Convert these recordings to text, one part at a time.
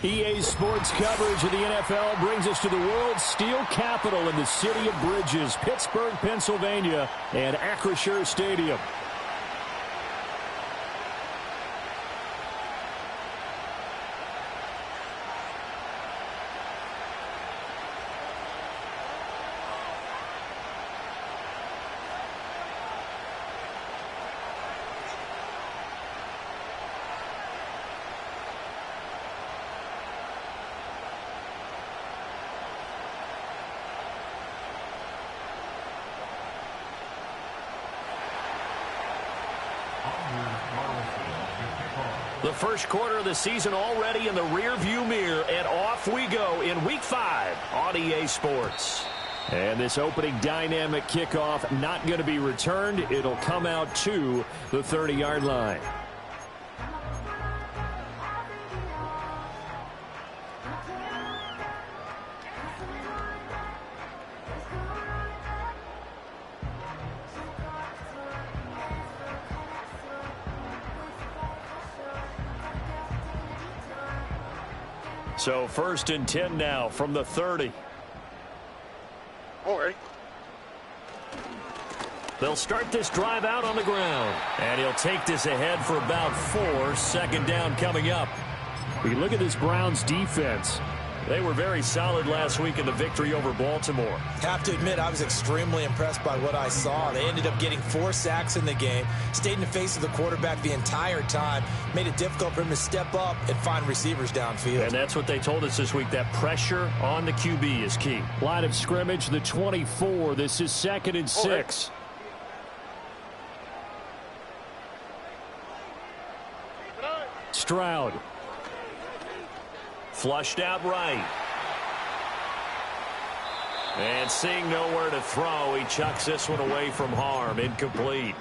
EA Sports coverage of the NFL brings us to the world's steel capital in the city of bridges, Pittsburgh, Pennsylvania, and Acrisure Stadium. The first quarter of the season already in the rearview mirror, and off we go in Week 5 on EA Sports. And this opening dynamic kickoff not going to be returned. It'll come out to the 30-yard line. So 1st and 10 now from the 30. All right. They'll start this drive out on the ground. And he'll take this ahead for about 4. 2nd down coming up. We look at this Browns defense. They were very solid last week in the victory over Baltimore. Have to admit, I was extremely impressed by what I saw. They ended up getting 4 sacks in the game, stayed in the face of the quarterback the entire time, made it difficult for him to step up and find receivers downfield. And that's what they told us this week, that pressure on the QB is key. Line of scrimmage, the 24. This is 2nd and 6. Stroud. Flushed out right. And seeing nowhere to throw, he chucks this one away from harm. Incomplete.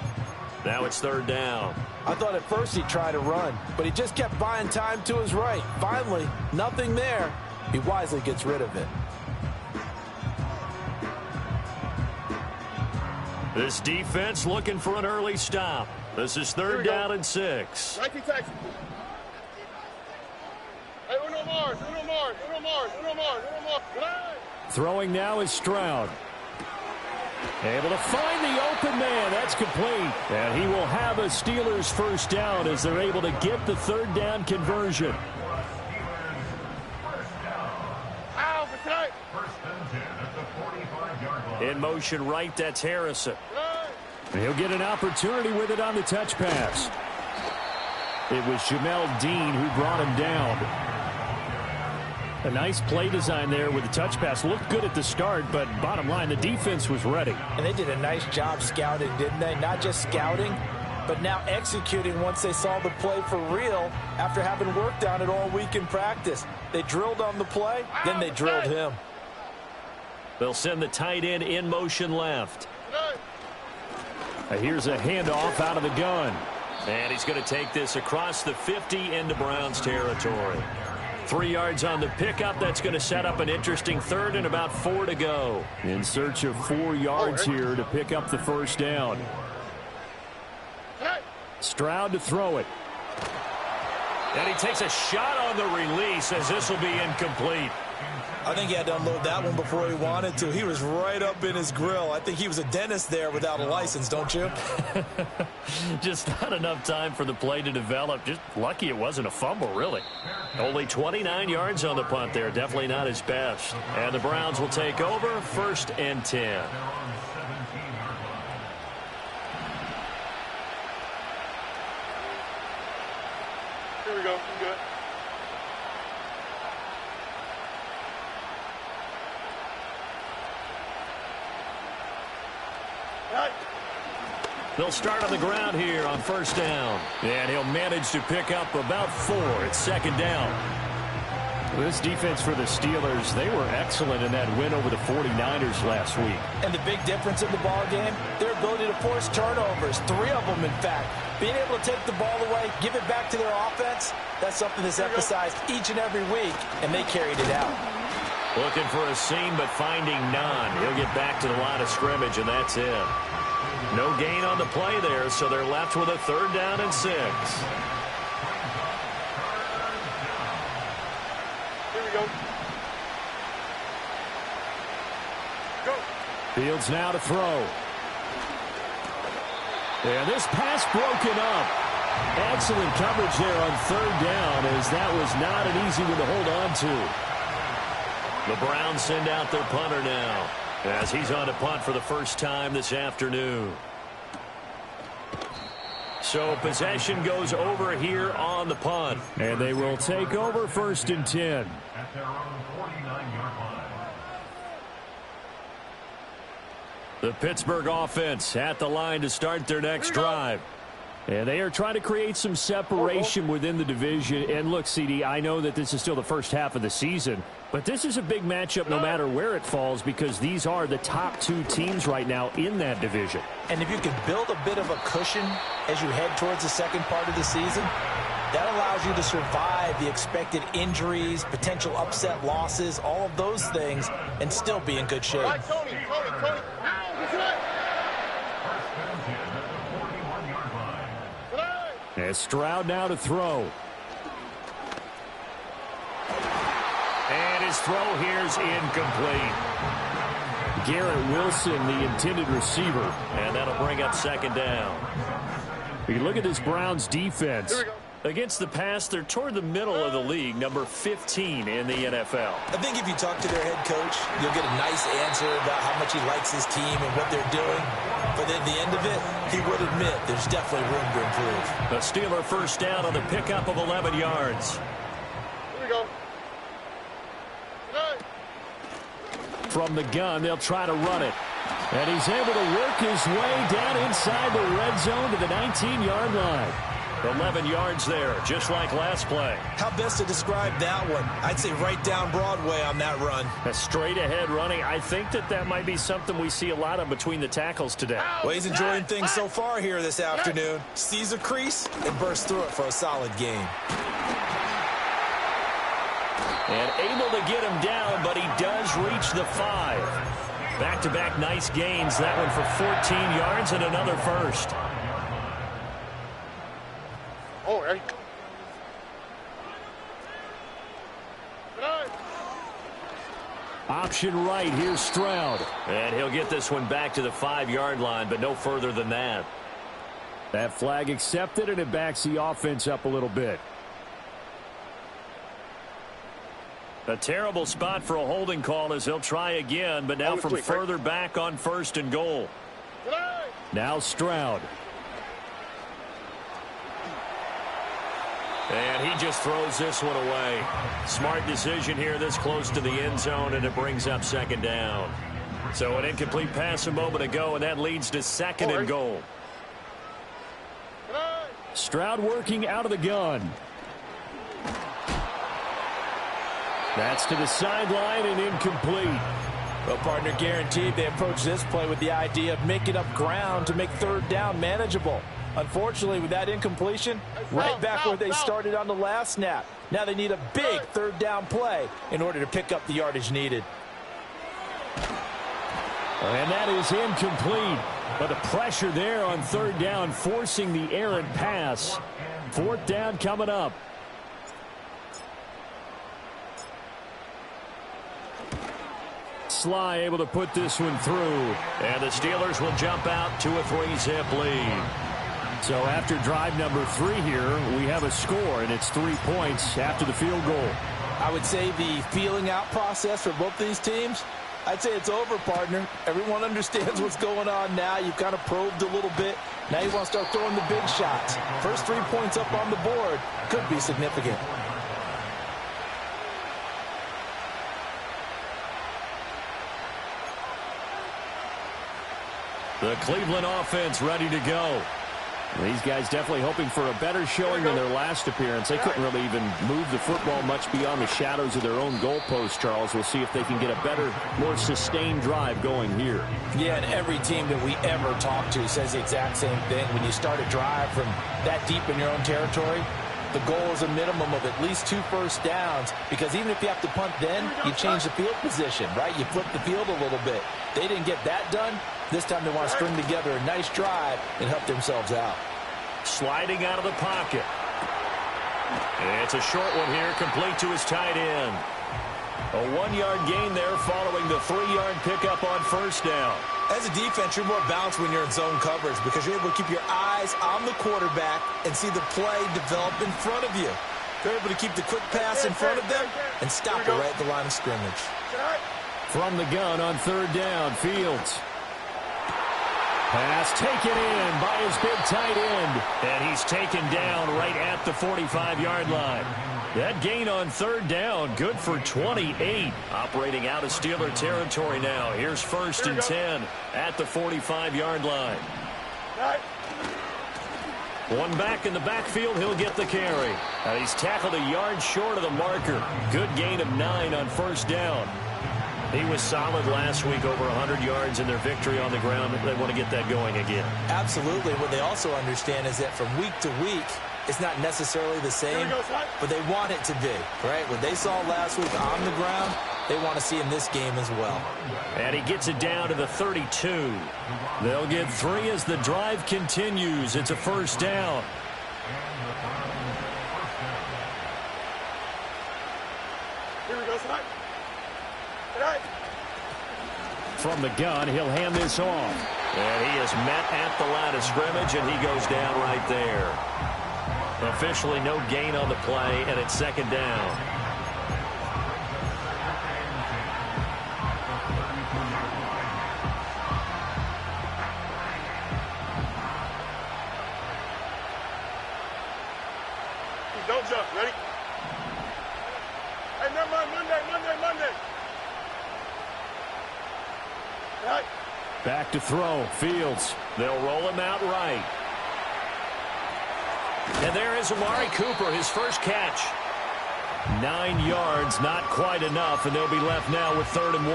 Now it's 3rd down. I thought at first he'd try to run, but he just kept buying time to his right. Finally, nothing there. He wisely gets rid of it. This defense looking for an early stop. This is 3rd down and 6. 19 taxi. Hey, Uno Mars. Throwing now is Stroud. Able to find the open man. That's complete. And he will have a Steelers 1st down as they're able to get the 3rd down conversion. In motion right, that's Harrison. And he'll get an opportunity with it on the touch pass. It was Jamel Dean who brought him down. A nice play design there with the touch pass. Looked good at the start, but bottom line, the defense was ready. And they did a nice job scouting, didn't they? Not just scouting, but now executing once they saw the play for real after having worked on it all week in practice. They drilled on the play, then they drilled him. They'll send the tight end in motion left. Here's a handoff out of the gun. And he's going to take this across the 50 into Browns territory. 3 yards on the pickup. That's going to set up an interesting 3rd and about 4 to go. In search of 4 yards here to pick up the 1st down. Stroud to throw it. And he takes a shot on the release as this will be incomplete. I think he had to unload that one before he wanted to. He was right up in his grill. I think he was a dentist there without a license, don't you? Just not enough time for the play to develop. Just lucky it wasn't a fumble, really. Only 29 yards on the punt there. Definitely not his best. And the Browns will take over 1st and 10. Here we go. I'm good. They'll start on the ground here on 1st down. And he'll manage to pick up about 4. It's 2nd down. This defense for the Steelers, they were excellent in that win over the 49ers last week. And the big difference in the ball game, their ability to force turnovers, 3 of them in fact. Being able to take the ball away, give it back to their offense, that's something that's emphasized each and every week, and they carried it out. Looking for a seam, but finding none. He'll get back to the line of scrimmage, and that's it. No gain on the play there, so they're left with a 3rd down and 6. Go. Fields now to throw. And this pass broken up. Excellent coverage there on third down, as that was not an easy one to hold on to. The Browns send out their punter now, as he's on to punt for the first time this afternoon. So possession goes over here on the punt. And they will take over 1st and 10. At their own 49-yard line. The Pittsburgh offense at the line to start their next drive. And they are trying to create some separation within the division. And look, CD, I know that this is still the first half of the season, but this is a big matchup no matter where it falls, because these are the top 2 teams right now in that division. And if you can build a bit of a cushion as you head towards the second part of the season, that allows you to survive the expected injuries, potential upset losses, all of those things, and still be in good shape. Right, Tony. And Stroud now to throw. And his throw here is incomplete. Garrett Wilson, the intended receiver. And that'll bring up 2nd down. We can look at this Browns defense. Here we go. Against the pass, they're toward the middle of the league, number 15 in the NFL. I think if you talk to their head coach, you'll get a nice answer about how much he likes his team and what they're doing. But at the end of it, he would admit there's definitely room to improve. The Steeler first down on the pickup of 11 yards. Here we go. From the gun, they'll try to run it. And he's able to work his way down inside the red zone to the 19-yard line. 11 yards there, just like last play. How best to describe that one? I'd say right down Broadway on that run. A straight-ahead running. I think that might be something we see a lot of between the tackles today. Well, he's enjoying things so far here this afternoon. Sees a crease and bursts through it for a solid gain. And able to get him down, but he does reach the 5. Back-to-back nice gains. That one for 14 yards and another first. Oh, hey. Option right, here's Stroud. And he'll get this one back to the 5-yard line, but no further than that. That flag accepted, and it backs the offense up a little bit. A terrible spot for a holding call as he'll try again, but now from further back on 1st and goal. Now Stroud. And he just throws this one away. Smart decision here this close to the end zone, and it brings up 2nd down. So an incomplete pass a moment ago, and that leads to 2nd and goal. Stroud working out of the gun. That's to the sideline and incomplete. Well, partner, guaranteed they approach this play with the idea of making up ground to make 3rd down manageable. Unfortunately, with that incompletion, right back where they started on the last snap. Now they need a big 3rd down play in order to pick up the yardage needed. And that is incomplete. But the pressure there on 3rd down, forcing the errant pass. 4th down coming up. Sly able to put this one through. And the Steelers will jump out to a 3-zip lead. So after drive number 3 here, we have a score, and it's 3 points after the field goal. I would say the feeling out process for both these teams, I'd say it's over, partner. Everyone understands what's going on now. You've kind of probed a little bit. Now you want to start throwing the big shots. First 3 points up on the board could be significant. The Cleveland offense ready to go. These guys definitely hoping for a better showing than their last appearance. They couldn't really even move the football much beyond the shadows of their own goalpost, Charles. We'll see if they can get a better, more sustained drive going here. Yeah, and every team that we ever talk to says the exact same thing. When you start a drive from that deep in your own territory, the goal is a minimum of at least 2 first downs, because even if you have to punt then, you change the field position, right? You flip the field a little bit. They didn't get that done. This time they want to string together a nice drive and help themselves out. Sliding out of the pocket. And it's a short one here, complete to his tight end. A 1-yard gain there following the 3-yard pickup on first down. As a defense, you're more balanced when you're in zone coverage because you're able to keep your eyes on the quarterback and see the play develop in front of you. You're able to keep the quick pass in front of them and stop it right at the line of scrimmage. From the gun on third down, Fields. Pass taken in by his big tight end. And he's taken down right at the 45-yard line. That gain on third down, good for 28. Operating out of Steeler territory now. Here's first and 10 at the 45-yard line. One back in the backfield, he'll get the carry. He's tackled a yard short of the marker. Good gain of 9 on first down. He was solid last week, over 100 yards in their victory on the ground. They want to get that going again. Absolutely. What they also understand is that from week to week, it's not necessarily the same, but they want it to be, right? What they saw last week on the ground, they want to see in this game as well. And he gets it down to the 32. They'll get 3 as the drive continues. It's a first down. Here we go, Snipe. From the gun, he'll hand this off. And he is met at the line of scrimmage, and he goes down right there. Officially no gain on the play, and it's second down. Don't jump. Ready? Hey, never mind. Monday. Right. Back to throw. Fields. They'll roll him out right. And there is Amari Cooper, his first catch. 9 yards, not quite enough, and they'll be left now with 3rd and 1.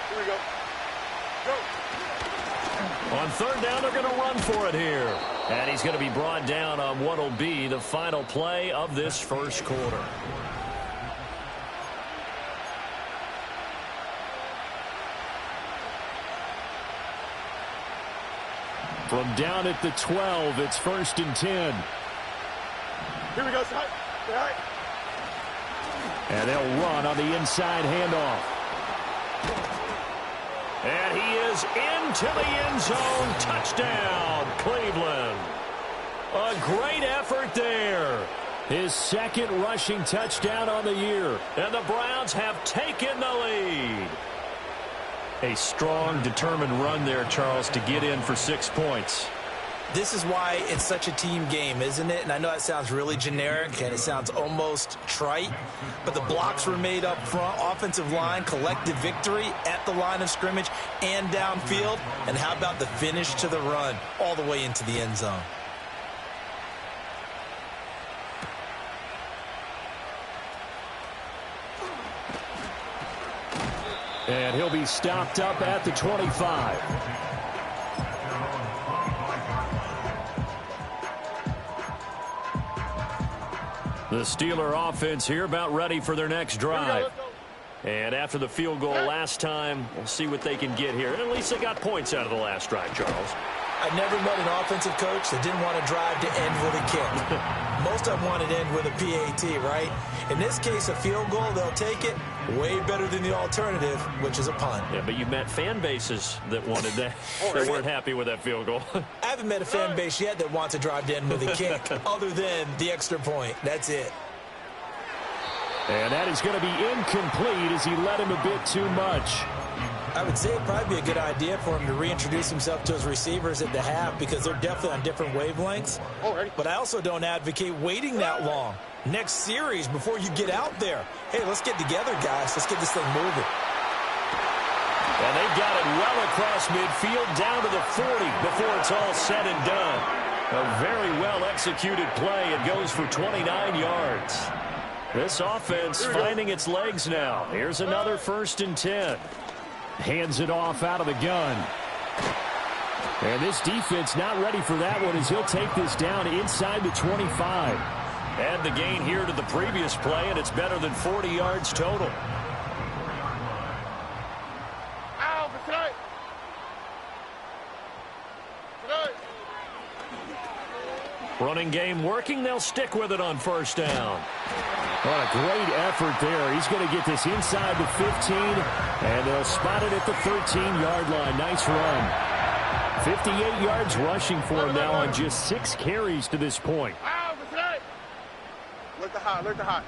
Here we go. Go. On 3rd down, they're going to run for it here. And he's going to be brought down on what will be the final play of this first quarter. From down at the 12, it's 1st and 10. Here we go, Snipe. All right. And they'll run on the inside handoff. And he is into the end zone. Touchdown, Cleveland. A great effort there. His 2nd rushing touchdown on the year. And the Browns have taken the lead. A strong, determined run there, Charles, to get in for 6 points. This is why it's such a team game, isn't it? And I know that sounds really generic and it sounds almost trite, but the blocks were made up front, offensive line, collective victory at the line of scrimmage and downfield. And how about the finish to the run all the way into the end zone? And he'll be stopped up at the 25. The Steeler offense here about ready for their next drive. And after the field goal last time, we'll see what they can get here. At least they got points out of the last drive, Charles. I've never met an offensive coach that didn't want to drive to end with a kick. Most of them wanted to end with a PAT, right? In this case, a field goal, they'll take it. Way better than the alternative, which is a punt. Yeah, but you met fan bases that wanted that. They weren't happy with that field goal. I haven't met a fan base yet that wants to drive to end with a kick other than the extra point. That's it. And that is going to be incomplete as he led him a bit too much. I would say it'd probably be a good idea for him to reintroduce himself to his receivers at the half because they're definitely on different wavelengths. But I also don't advocate waiting that long. Next series before you get out there. Hey, let's get together, guys. Let's get this thing moving. And they've got it well across midfield down to the 40 before it's all said and done. A very well-executed play. It goes for 29 yards. This offense finding its legs now. Here's another 1st and 10. Hands it off out of the gun. And this defense not ready for that one as he'll take this down inside the 25. Add the gain here to the previous play, and it's better than 40 yards total. Ow, for tonight. Running game working. They'll stick with it on first down. What a great effort there. He's going to get this inside the 15, and they'll spot it at the 13-yard line. Nice run. 58 yards rushing for him now on just 6 carries to this point. Look the hot.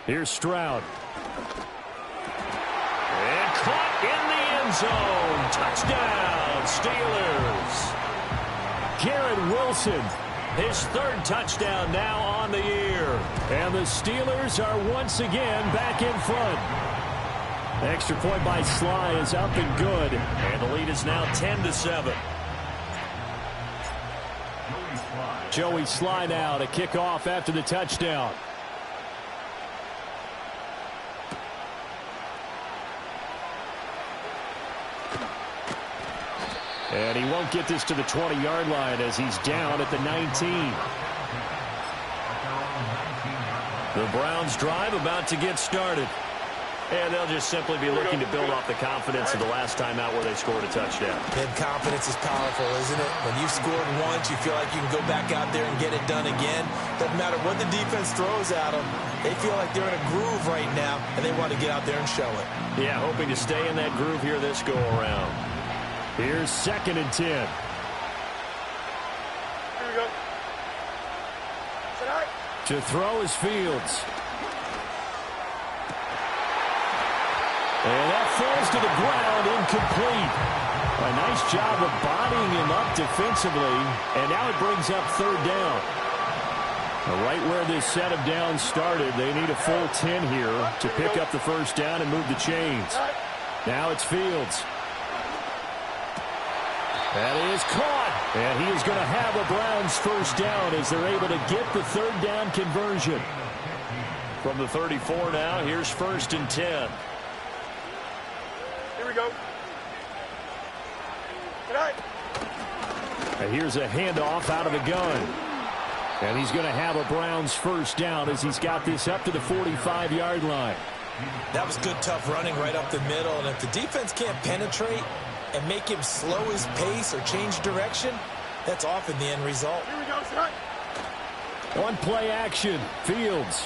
Here's Stroud. And caught in the end zone. Touchdown, Steelers. Garrett Wilson, his 3rd touchdown now on the year. And the Steelers are once again back in front. The extra point by Sly is up and good. And the lead is now 10-7. Joey Sly now to kick off after the touchdown. And he won't get this to the 20-yard line as he's down at the 19. The Browns drive about to get started. And they'll just simply be looking to build off the confidence of the last time out where they scored a touchdown. And confidence is powerful, isn't it? When you've scored once, you feel like you can go back out there and get it done again. Doesn't matter what the defense throws at them. They feel like they're in a groove right now, and they want to get out there and show it. Yeah, hoping to stay in that groove here this go-around. Here's 2nd and 10. Here we go. To throw is Fields. And that falls to the ground, incomplete. A nice job of bodying him up defensively, and now it brings up 3rd down. Right where this set of downs started, they need a full 10 here to pick up the first down and move the chains. Now it's Fields. That is caught, and he is going to have a Browns first down as they're able to get the 3rd down conversion. From the 34 now, here's 1st and 10. Here we go. And here's a handoff out of the gun. And he's going to have a Browns first down as he's got this up to the 45-yard line. That was good, tough running right up the middle. And if the defense can't penetrate and make him slow his pace or change direction, that's often the end result. Here we go, son. On play action, Fields.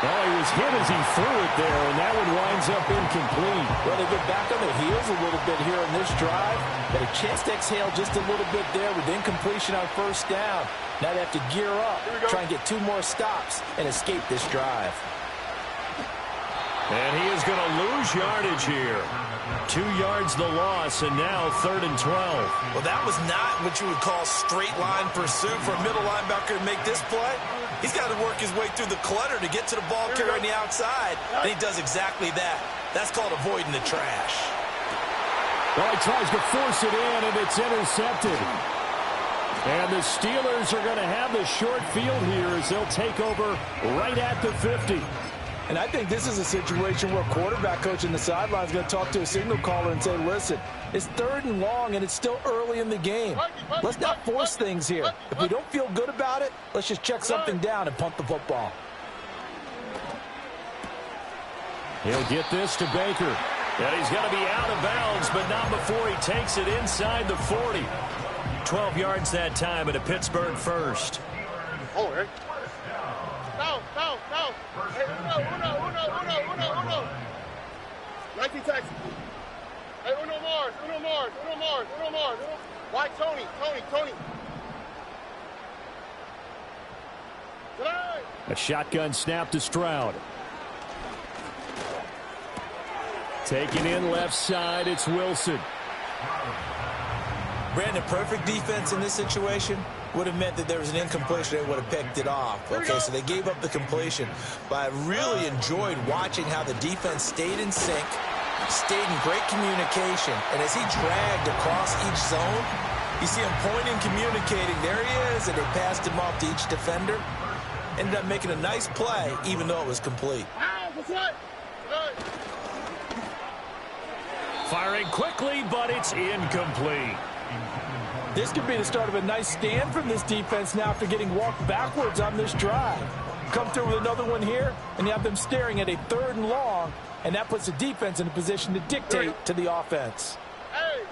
Well, he was hit as he threw it there, and that one winds up incomplete. Well, they get back on their heels a little bit here in this drive, but a chance to exhale just a little bit there with incompletion on first down. Now they have to gear up, try and get 2 more stops, and escape this drive. And he is going to lose yardage here. 2 yards the loss, and now 3rd and 12. Well, that was not what you would call straight line pursuit for a middle linebacker to make this play. He's got to work his way through the clutter to get to the ball carrier on the outside, and he does exactly that. That's called avoiding the trash. Well, he tries to force it in, and it's intercepted. And the Steelers are going to have the short field here as they'll take over right at the 50. And I think this is a situation where a quarterback coach in the sideline is going to talk to a signal caller and say, listen, it's 3rd and long, and it's still early in the game. Let's not force things here. If we don't feel good about it, let's just check something down and punt the football. He'll get this to Baker. And he's going to be out of bounds, but not before he takes it inside the 40. 12 yards that time and a Pittsburgh first. Oh, Eric. No. Hey, uno. 19 Texas. Hey, uno Mars. Why Tony? A shotgun snap to Stroud. Taking in left side, it's Wilson. Brandon, perfect defense in this situation would have meant that there was an incompletion. They would have picked it off. Okay, so they gave up the completion. But I really enjoyed watching how the defense stayed in sync, stayed in great communication. And as he dragged across each zone, you see him pointing, communicating. There he is, and they passed him off to each defender. Ended up making a nice play, even though it was complete. Firing quickly, but it's incomplete. This could be the start of a nice stand from this defense now after getting walked backwards on this drive. Come through with another one here, and you have them staring at a 3rd and long, and that puts the defense in a position to dictate to the offense. Hey!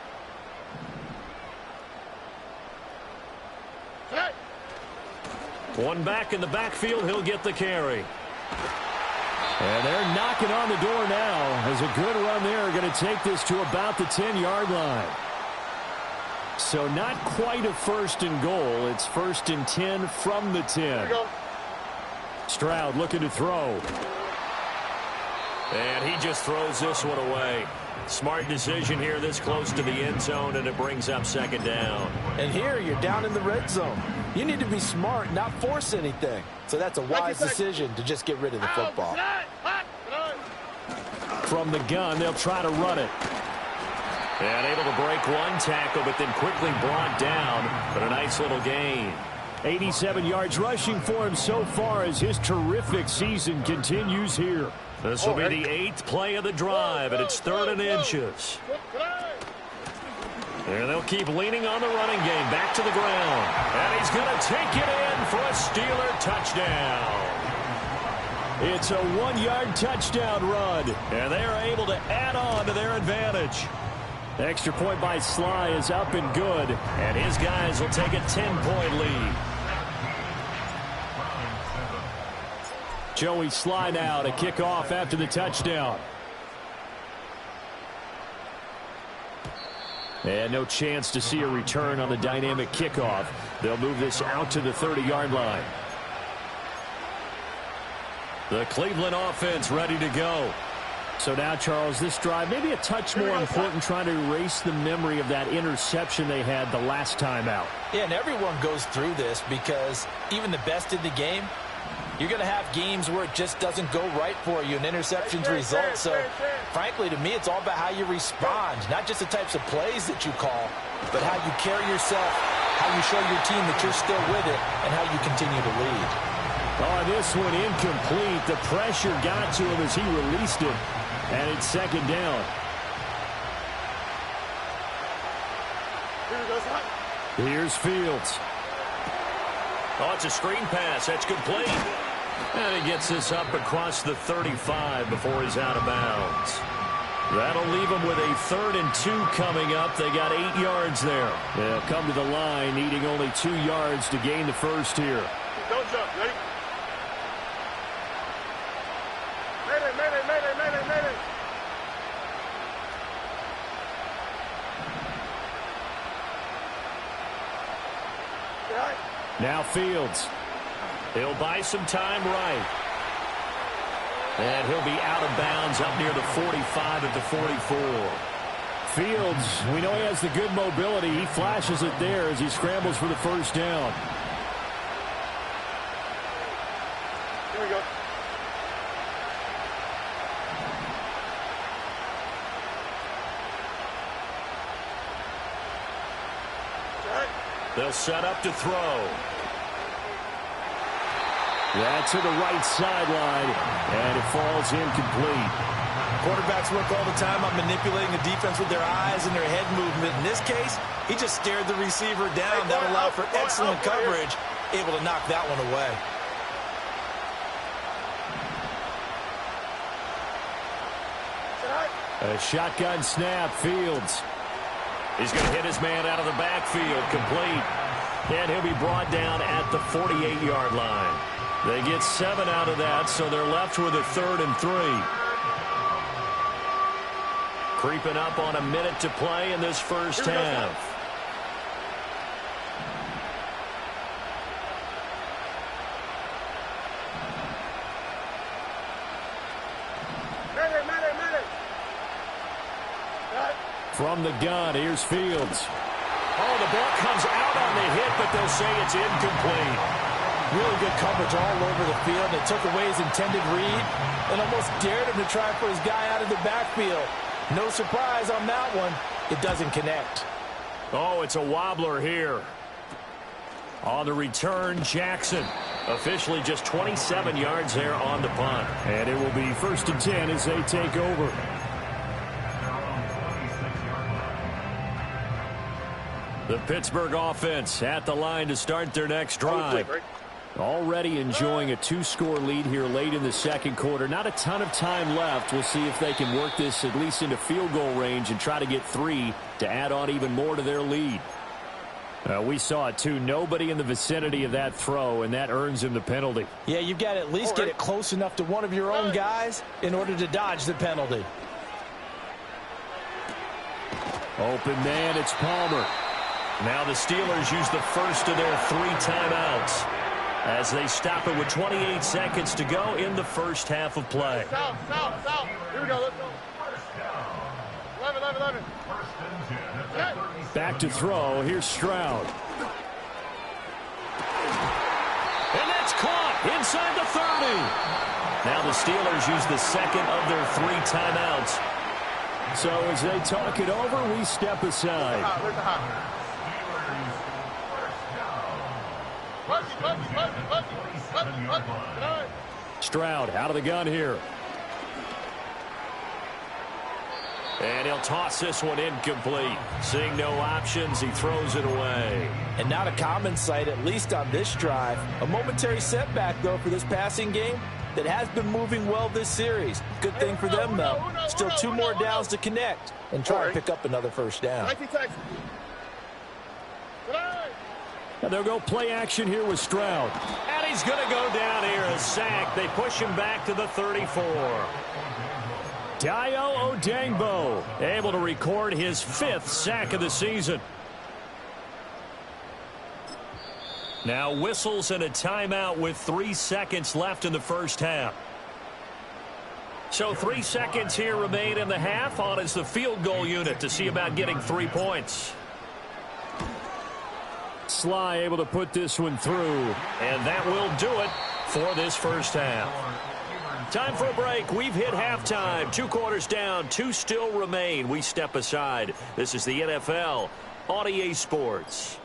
One back in the backfield, he'll get the carry. And they're knocking on the door now as a good run there going to take this to about the 10-yard line. So not quite a first and goal. It's first and 10 from the 10. Stroud looking to throw. And he just throws this one away. Smart decision here this close to the end zone, and it brings up second down. And here you're down in the red zone. You need to be smart, not force anything. So that's a wise decision to just get rid of the football. From the gun, they'll try to run it. And able to break one tackle, but then quickly brought down. But a nice little gain. 87 yards rushing for him so far as his terrific season continues here. This will be the 8th play of the drive, and it's 3rd and inches. And they'll keep leaning on the running game. Back to the ground. And he's going to take it in for a Steeler touchdown. It's a 1-yard touchdown run. And they are able to add on to their advantage. Extra point by Sly is up and good. And his guys will take a 10-point lead. Joey Sly now to kick off after the touchdown. And no chance to see a return on the dynamic kickoff. They'll move this out to the 30-yard line. The Cleveland offense ready to go. So now, Charles, this drive maybe a touch more important, trying to erase the memory of that interception they had the last time out. Yeah, and everyone goes through this because even the best in the game, you're going to have games where it just doesn't go right for you, and interceptions result. So, frankly, to me, it's all about how you respond, not just the types of plays that you call, but how you carry yourself, how you show your team that you're still with it, and how you continue to lead. Oh, this one incomplete. The pressure got to him as he released it, and it's second down. Here's Fields. Oh, it's a screen pass. That's complete. And he gets this up across the 35 before he's out of bounds. That'll leave him with a 3rd and 2 coming up. They got 8 yards there. They'll come to the line, needing only 2 yards to gain the first here. Don't jump. Ready? Mayday. Now Fields. He'll buy some time right. And he'll be out of bounds up near the 45 at the 44. Fields, we know he has the good mobility. He flashes it there as he scrambles for the first down. Here we go. They'll set up to throw. That's to the right sideline, and it falls incomplete. Quarterbacks work all the time on manipulating the defense with their eyes and their head movement. In this case, he just stared the receiver down. That allowed for excellent coverage, able to knock that one away. A shotgun snap, Fields. He's going to hit his man out of the backfield, complete. And he'll be brought down at the 48-yard line. They get 7 out of that, so they're left with a 3rd and 3. Creeping up on a minute to play in this first half. From the gun, here's Fields. Oh, the ball comes out on the hit, but they'll say it's incomplete. Really good coverage all over the field. They took away his intended read and almost dared him to try for his guy out of the backfield. No surprise on that one. It doesn't connect. Oh, it's a wobbler here. On the return, Jackson. Officially just 27 yards there on the punt. And it will be 1st and 10 as they take over. The Pittsburgh offense at the line to start their next drive. Already enjoying a 2-score lead here late in the second quarter. Not a ton of time left. We'll see if they can work this at least into field goal range and try to get 3 to add on even more to their lead. We saw it, too. Nobody in the vicinity of that throw, and that earns him the penalty. Yeah, you've got to at least get it close enough to one of your own guys in order to dodge the penalty. Open man, it's Palmer. Now the Steelers use the first of their 3 timeouts as they stop it with 28 seconds to go in the first half of play. South. Here we go. Let's go. 11. Back to throw. Here's Stroud. And that's caught inside the 30. Now the Steelers use the second of their 3 timeouts. So as they talk it over, we step aside. Where's the hot? Stroud out of the gun here. And he'll toss this one incomplete. Seeing no options, he throws it away. And not a common sight, at least on this drive. A momentary setback, though, for this passing game that has been moving well this series. Good thing for them, though. Still 2 more downs to connect and try to pick up another first down. And they'll go play action here with Stroud. And he's going to go down here, a sack. They push him back to the 34. Dayo Odeyingbo able to record his 5th sack of the season. Now whistles and a timeout with 3 seconds left in the first half. So 3 seconds here remain in the half. On is the field goal unit to see about getting 3 points. Sly able to put this one through. And that will do it for this first half. Time for a break. We've hit halftime. 2 quarters down. 2 still remain. We step aside. This is the NFL on EA Sports.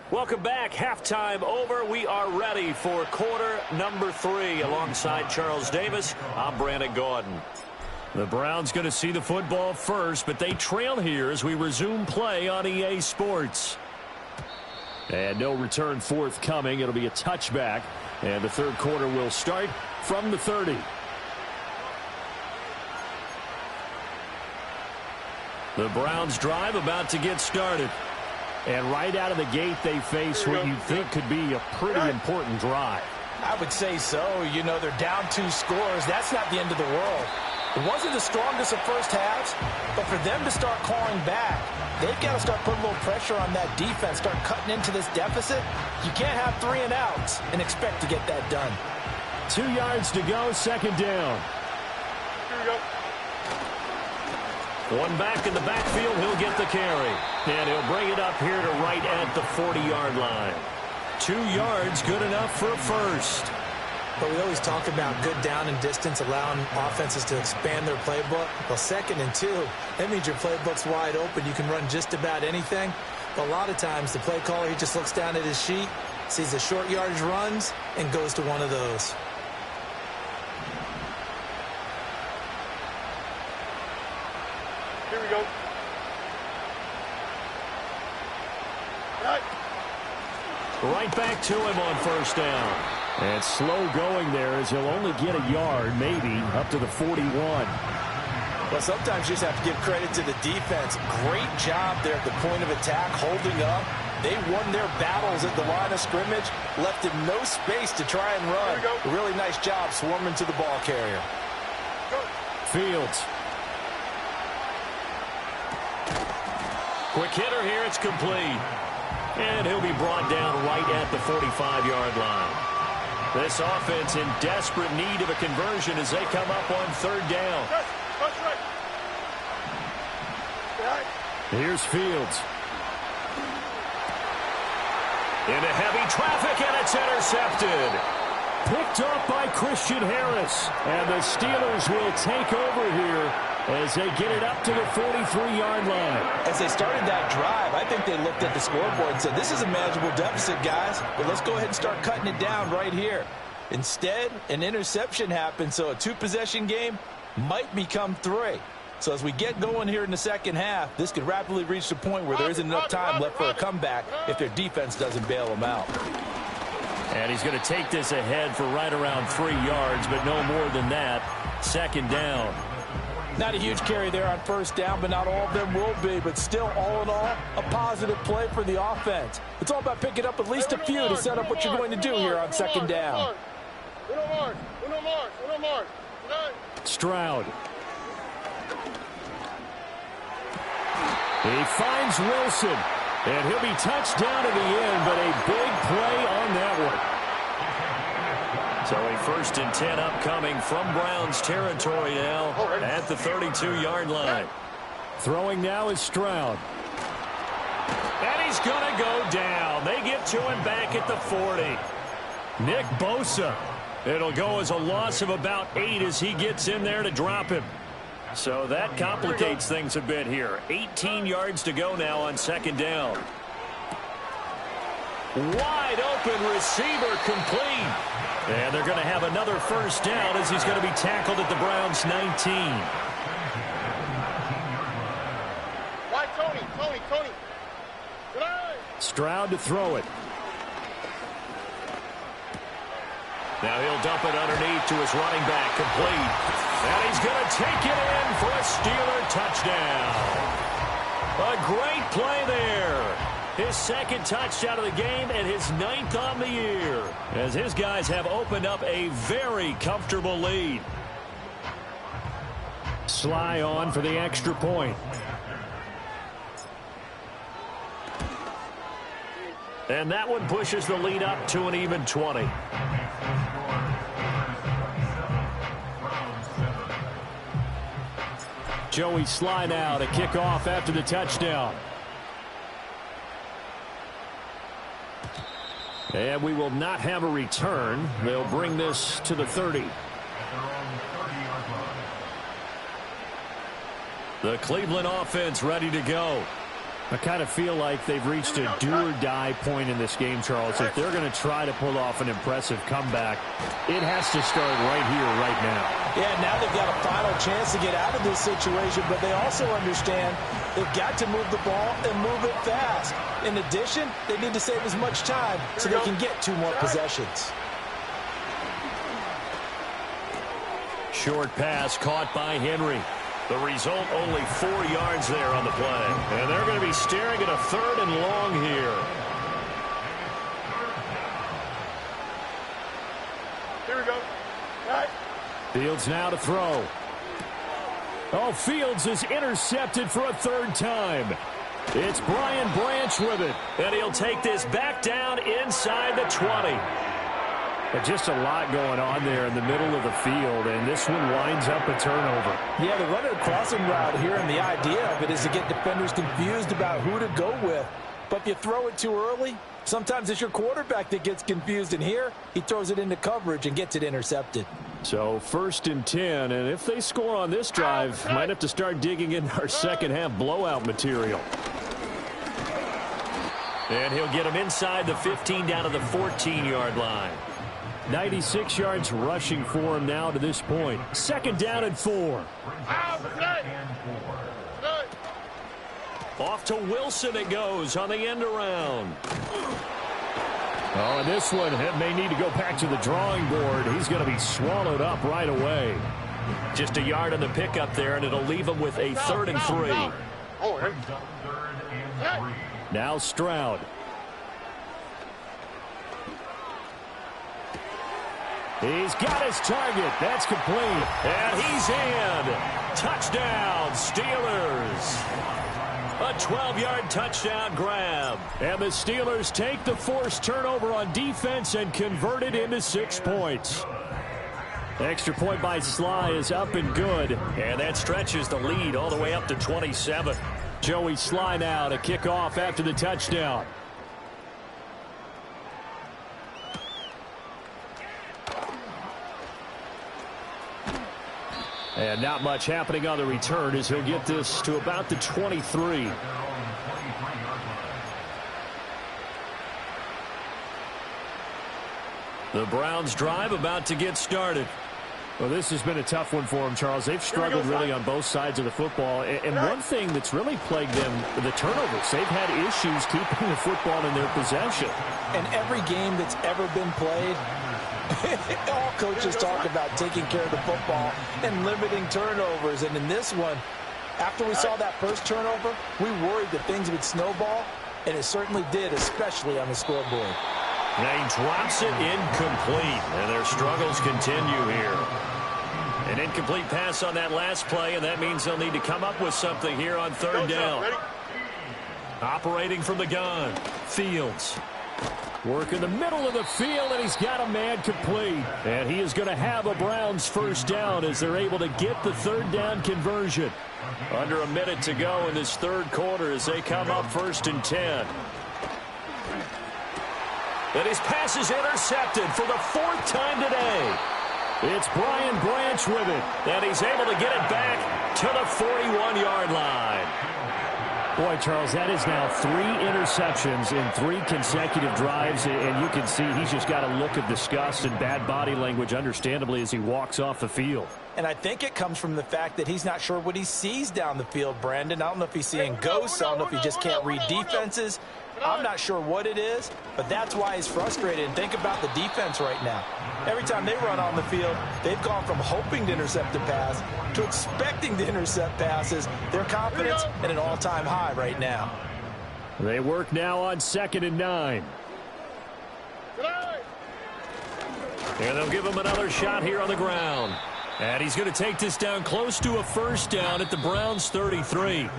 Welcome back. Halftime over. We are ready for quarter number 3. Alongside Charles Davis, I'm Brandon Gaudin. The Browns going to see the football first, but they trail here as we resume play on EA Sports. And no return forthcoming. It'll be a touchback. And the 3rd quarter will start from the 30. The Browns drive about to get started. And right out of the gate, they face what you think could be a pretty important drive. I would say so. You know, they're down 2 scores. That's not the end of the world. It wasn't the strongest of first halves, but for them to start clawing back, they've got to start putting a little pressure on that defense, start cutting into this deficit. You can't have 3 and outs and expect to get that done. 2 yards to go, 2nd down. Here we go. One back in the backfield, he'll get the carry. And he'll bring it up here to right at the 40-yard line. 2 yards, good enough for a first. But we always talk about good down and distance, allowing offenses to expand their playbook. Well, 2nd and 2, that means your playbook's wide open. You can run just about anything. But a lot of times, the play caller, he just looks down at his sheet, sees the short yardage runs, and goes to one of those. Here we go. Right back to him on first down. And slow going there as he'll only get a yard, maybe, up to the 41. Well, sometimes you just have to give credit to the defense. Great job there at the point of attack, holding up. They won their battles at the line of scrimmage, left him no space to try and run. A really nice job swarming to the ball carrier. Fields. Quick hitter here, it's complete. And he'll be brought down right at the 45-yard line. This offense in desperate need of a conversion as they come up on 3rd down. Here's Fields. Into heavy traffic, and it's intercepted. Picked up by Christian Harris. And the Steelers will take over here as they get it up to the 43-yard line. As they started that drive, I think they looked at the scoreboard and said, this is a manageable deficit, guys, but let's go ahead and start cutting it down right here. Instead, an interception happened, so a 2-possession game might become 3. So as we get going here in the second half, this could rapidly reach the point where there isn't enough time left for a comeback if their defense doesn't bail them out. And he's going to take this ahead for right around 3 yards, but no more than that. 2nd down. Not a huge carry there on first down, but not all of them will be. But still, all in all, a positive play for the offense. It's all about picking up at least a few to set up what you're going to do here on second down. Stroud. He finds Wilson, and he'll be touched down in the end, but a big play on that one. So a 1st and 10 upcoming from Browns territory now at the 32-yard line. Throwing now is Stroud. And he's going to go down. They get to him back at the 40. Nick Bosa. It'll go as a loss of about 8 as he gets in there to drop him. So that complicates things a bit here. 18 yards to go now on second down. Wide open receiver complete. And they're going to have another first down as he's going to be tackled at the Browns 19. Right, Tony. Stroud to throw it. Now he'll dump it underneath to his running back, complete. And he's going to take it in for a Steeler touchdown. A great play there. His 2nd touchdown of the game and his 9th on the year, as his guys have opened up a very comfortable lead. Sly on for the extra point. And that one pushes the lead up to an even 20. Joey Sly now to kick off after the touchdown. And we will not have a return. They'll bring this to the 30. The Cleveland offense ready to go. I kind of feel like they've reached a do-or-die point in this game, Charles. If they're going to try to pull off an impressive comeback, it has to start right here, right now. Yeah, now they've got a final chance to get out of this situation, but they also understand they've got to move the ball and move it fast. In addition, they need to save as much time so they can get 2 more possessions. Short pass caught by Henry. The result, only 4 yards there on the play. And they're going to be staring at a 3rd and long here. Here we go. Right. Fields now to throw. Oh, Fields is intercepted for a 3rd time. It's Brian Branch with it. And he'll take this back down inside the 20. But just a lot going on there in the middle of the field, and this one winds up a turnover. Yeah, the running crossing route here, and the idea of it is to get defenders confused about who to go with. But if you throw it too early, sometimes it's your quarterback that gets confused, and here he throws it into coverage and gets it intercepted. So 1st and 10, and if they score on this drive, might have to start digging in our second half blowout material. And he'll get him inside the 15 down to the 14-yard line. 96 yards rushing for him now to this point. 2nd down and 4. Off to Wilson it goes on the end around. Oh, and this one may need to go back to the drawing board. He's going to be swallowed up right away. Just a yard on the pickup there, and it'll leave him with a 3rd and 3. Now Stroud. He's got his target. That's complete. And he's in. Touchdown, Steelers. A 12-yard touchdown grab. And the Steelers take the forced turnover on defense and convert it into 6 points. Extra point by Sly is up and good. And that stretches the lead all the way up to 27. Joey Sly now to kick off after the touchdown. And not much happening on the return as he'll get this to about the 23. The Browns drive about to get started. Well, this has been a tough one for them, Charles. They've struggled really on both sides of the football. And one thing that's really plagued them, the turnovers. They've had issues keeping the football in their possession. And every game that's ever been played, All coaches talk about taking care of the football and limiting turnovers. And in this one, after we saw that first turnover, we worried that things would snowball, and it certainly did, especially on the scoreboard. Now he drops it incomplete, and their struggles continue here. An incomplete pass on that last play, and that means they'll need to come up with something here on third down. Operating from the gun, Fields. Work in the middle of the field, and he's got a man complete. And he is going to have a Browns first down as they're able to get the third down conversion. Under a minute to go in this third quarter as they come up 1st and 10. And his pass is intercepted for the 4th time today. It's Brian Branch with it. And he's able to get it back to the 41-yard line. Boy, Charles, that is now 3 interceptions in 3 consecutive drives, and you can see he's just got a look of disgust and bad body language, understandably, as he walks off the field. And I think it comes from the fact that he's not sure what he sees down the field, Brandon. I don't know if he's seeing ghosts. I don't know if he just can't read defenses. I'm not sure what it is, but that's why he's frustrated. And think about the defense right now. Every time they run on the field, they've gone from hoping to intercept a pass to expecting to intercept passes. Their confidence at an all-time high right now. They work now on 2nd and 9. And they'll give him another shot here on the ground. And he's going to take this down close to a first down at the Browns' 33.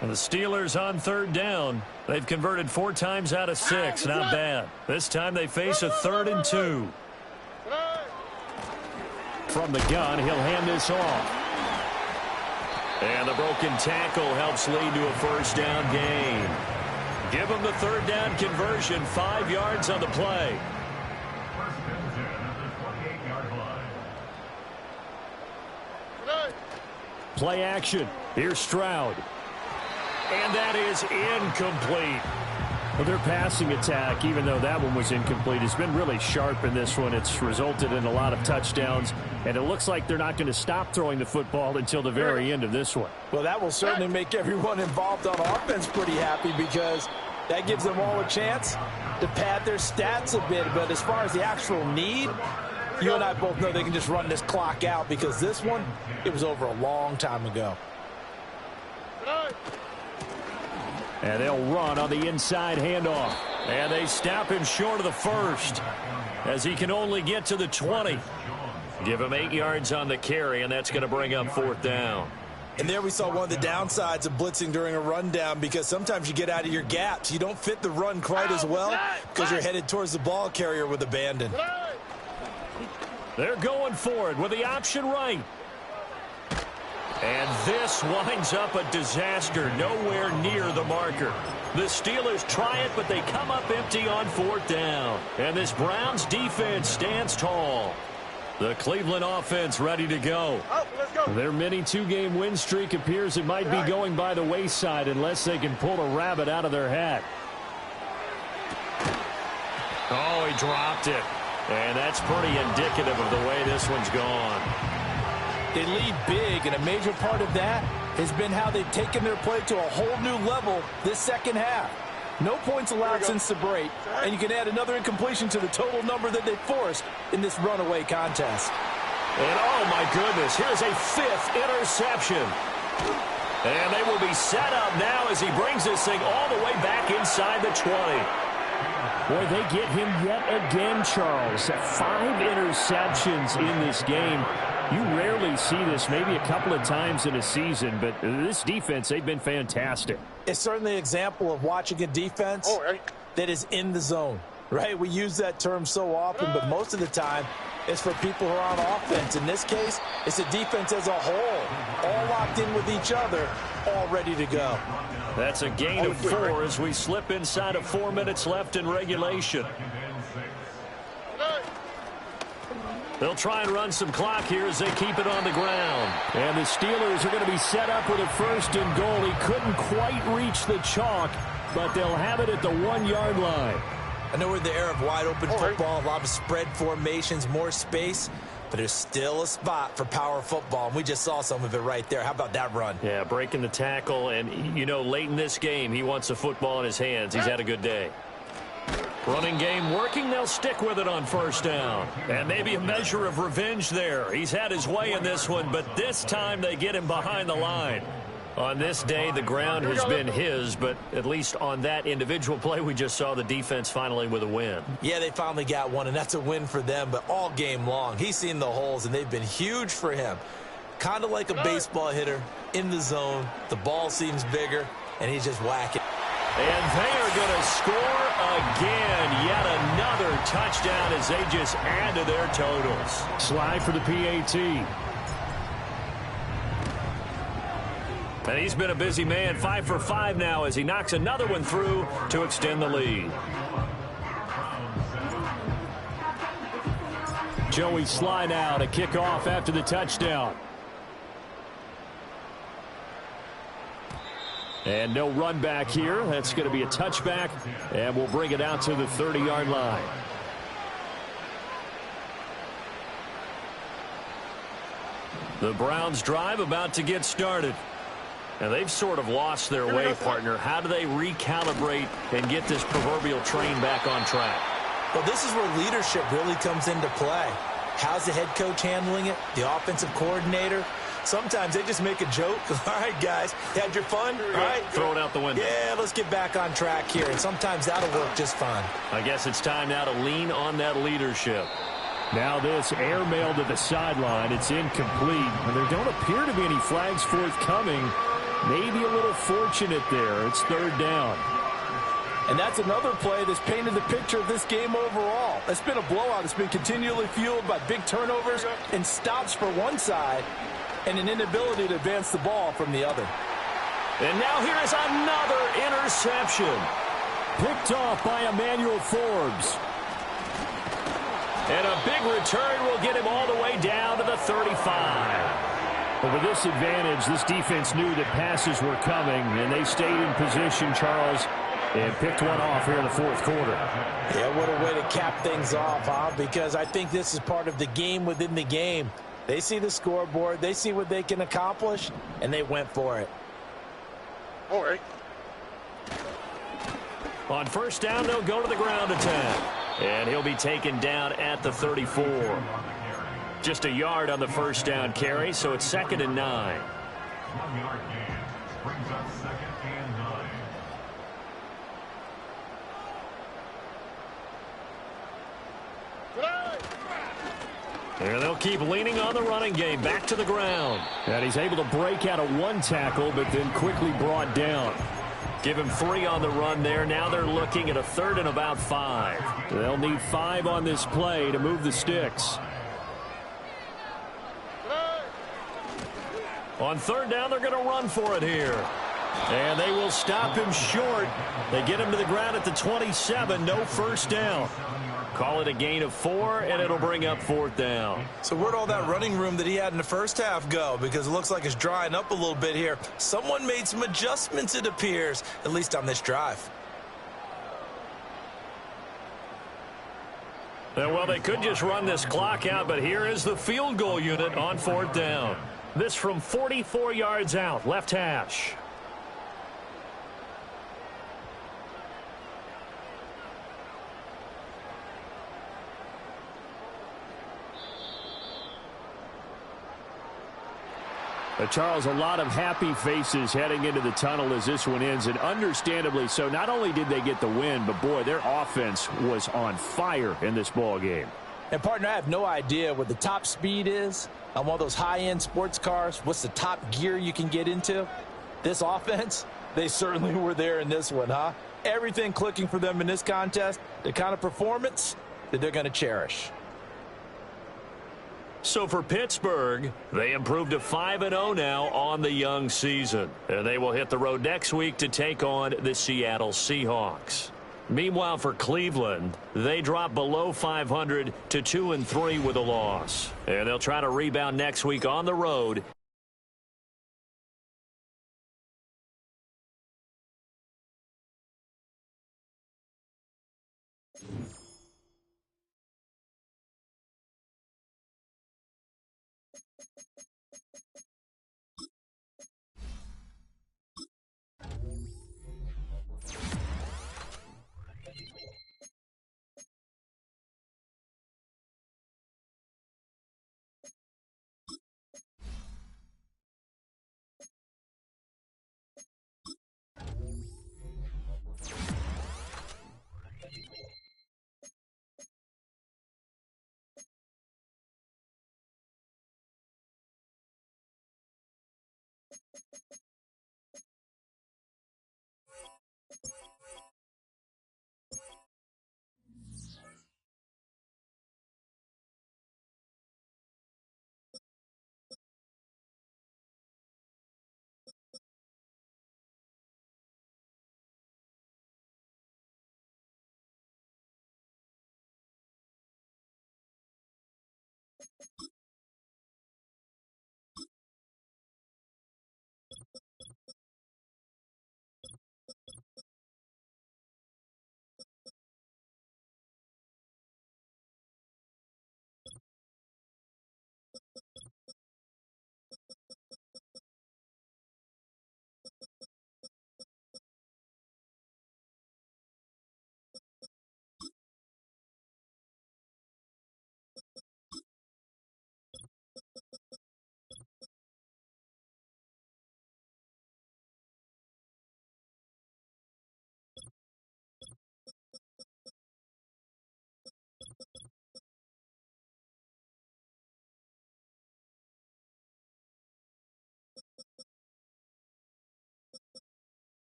And the Steelers on 3rd down. They've converted 4 times out of 6. Not bad. This time they face a 3rd and 2. From the gun, he'll hand this off. And the broken tackle helps lead to a first down gain. Give them the 3rd down conversion. 5 yards on the play. Play action. Here's Stroud. And that is incomplete. Well, their passing attack, even though that one was incomplete, has been really sharp in this one. It's resulted in a lot of touchdowns, and it looks like they're not going to stop throwing the football until the very end of this one. Well, that will certainly make everyone involved on offense pretty happy because that gives them all a chance to pad their stats a bit. But as far as the actual need, you and I both know they can just run this clock out because this one, it was over a long time ago. And they'll run on the inside handoff. And they snap him short of the first as he can only get to the 20. Give him 8 yards on the carry, and that's going to bring up 4th down. And there we saw one of the downsides of blitzing during a rundown because sometimes you get out of your gaps. You don't fit the run quite as well because you're headed towards the ball carrier with abandon. They're going for it with the option right. And this winds up a disaster nowhere near the marker. The Steelers try it, but they come up empty on 4th down. And this Browns defense stands tall. The Cleveland offense ready to go. Let's go. Their mini 2-game win streak appears it might be going by the wayside unless they can pull a rabbit out of their hat. Oh, he dropped it. And that's pretty indicative of the way this one's gone. They lead big, and a major part of that has been how they've taken their play to a whole new level this second half. No points allowed since the break, and you can add another incompletion to the total number that they forced in this runaway contest. And oh my goodness, here's a 5th interception. And they will be set up now as he brings this thing all the way back inside the 20. Boy, they get him yet again, Charles. 5 interceptions in this game. You rarely see this, maybe a couple of times in a season, but this defense, they've been fantastic. It's certainly an example of watching a defense that is in the zone, right? We use that term so often, but most of the time it's for people who are on offense. In this case, it's a defense as a whole, all locked in with each other, all ready to go. That's a gain of 4 as we slip inside of 4 minutes left in regulation. They'll try and run some clock here as they keep it on the ground. And the Steelers are going to be set up with a 1st and goal. He couldn't quite reach the chalk, but they'll have it at the 1-yard line. I know we're in the era of wide-open football, a lot of spread formations, more space, but there's still a spot for power football, and we just saw some of it right there. How about that run? Yeah, breaking the tackle, and, you know, late in this game, he wants the football in his hands. He's had a good day. Running game working. They'll stick with it on first down. And maybe a measure of revenge there. He's had his way in this one, but this time they get him behind the line. On this day, the ground has been his, but at least on that individual play, we just saw the defense finally with a win. Yeah, they finally got one, and that's a win for them, but all game long, he's seen the holes, and they've been huge for him. Kind of like a baseball hitter in the zone. The ball seems bigger, and he's just whacking. And they are going to score again. Yet another touchdown as they just add to their totals. Slide for the PAT. And he's been a busy man, 5 for 5 now as he knocks another one through to extend the lead. Joey slide out, a kickoff after the touchdown. And no run back here. That's going to be a touchback, and we'll bring it out to the 30-yard line. The Browns drive about to get started. And they've sort of lost their way, partner. How do they recalibrate and get this proverbial train back on track? Well, this is where leadership really comes into play. How's the head coach handling it? The offensive coordinator? Sometimes they just make a joke. All right, guys, you had your fun? All right. Throw it out the window. Yeah, let's get back on track here. And sometimes that'll work just fine. I guess it's time now to lean on that leadership. Now this airmail to the sideline. It's incomplete. And there don't appear to be any flags forthcoming. Maybe a little fortunate there. It's third down. And that's another play that's painted the picture of this game overall. It's been a blowout. It's been continually fueled by big turnovers and stops for one side and an inability to advance the ball from the other. And now here is another interception. Picked off by Emmanuel Forbes. And a big return will get him all the way down to the 35. But with this advantage, this defense knew that passes were coming, and they stayed in position, Charles, and picked one off here in the fourth quarter. Yeah, what a way to cap things off, huh? Because I think this is part of the game within the game. They see the scoreboard, they see what they can accomplish, and they went for it. All right. On first down, they'll go to the ground attack. And he'll be taken down at the 34. Just a yard on the first down carry, so it's 2nd and 9. 1-yard gain brings up 2nd and 9. And they'll keep leaning on the running game. Back to the ground. And he's able to break out of one tackle, but then quickly brought down. Give him 3 on the run there. Now they're looking at a 3rd and about 5. They'll need 5 on this play to move the sticks. On 3rd down, they're going to run for it here. And they will stop him short. They get him to the ground at the 27. No first down. Call it a gain of 4, and it'll bring up 4th down. So where'd all that running room that he had in the first half go? Because it looks like it's drying up a little bit here. Someone made some adjustments, it appears, at least on this drive. Well, they could just run this clock out, but here is the field goal unit on 4th down. This from 44 yards out, left hash. Charles, a lot of happy faces heading into the tunnel as this one ends, and understandably so. Not only did they get the win, but, boy, their offense was on fire in this ball game. And, partner, I have no idea what the top speed is on one of those high-end sports cars. What's the top gear you can get into? This offense, they certainly were there in this one, huh? Everything clicking for them in this contest, the kind of performance that they're going to cherish. So for Pittsburgh, they improved to 5-0 now on the young season. And they will hit the road next week to take on the Seattle Seahawks. Meanwhile, for Cleveland, they drop below 500 to 2-3 with a loss. And they'll try to rebound next week on the road.